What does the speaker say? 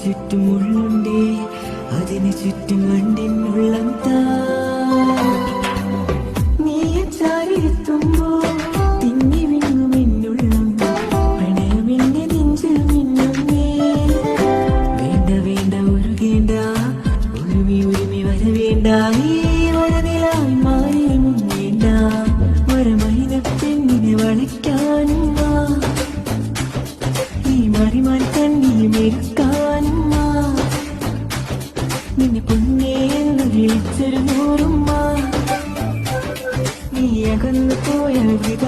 ചുറ്റുമുള്ളുണ്ടേ അതിന് ചുറ്റും വണ്ടിനുള്ളം താ നീ ചാരിയെത്തുമ്പോ തിങ്ങി വിങ്ങും എന്നുള്ളം പ്രണയമെന്നെ നെഞ്ചിൽ മിന്നുന്നേ വേണ്ട വേണ്ട ഉരുകേണ്ട ഉരുമി ഉരുമി വരവേണ്ട ഈ വരനിലായി മാറിയ മുങ്ങേണ്ട വരമൈന പെണ്ണിനെ വളയ്ക്കാനും ഈ മറിമാൻ കണ്ണിയെ മെരുക്കാനും നിന്നെ പൊന്നേ എന്ന് വിളിച്ചൊരു നൂറുമ്മ നീ അകന്നു പോയ വിധ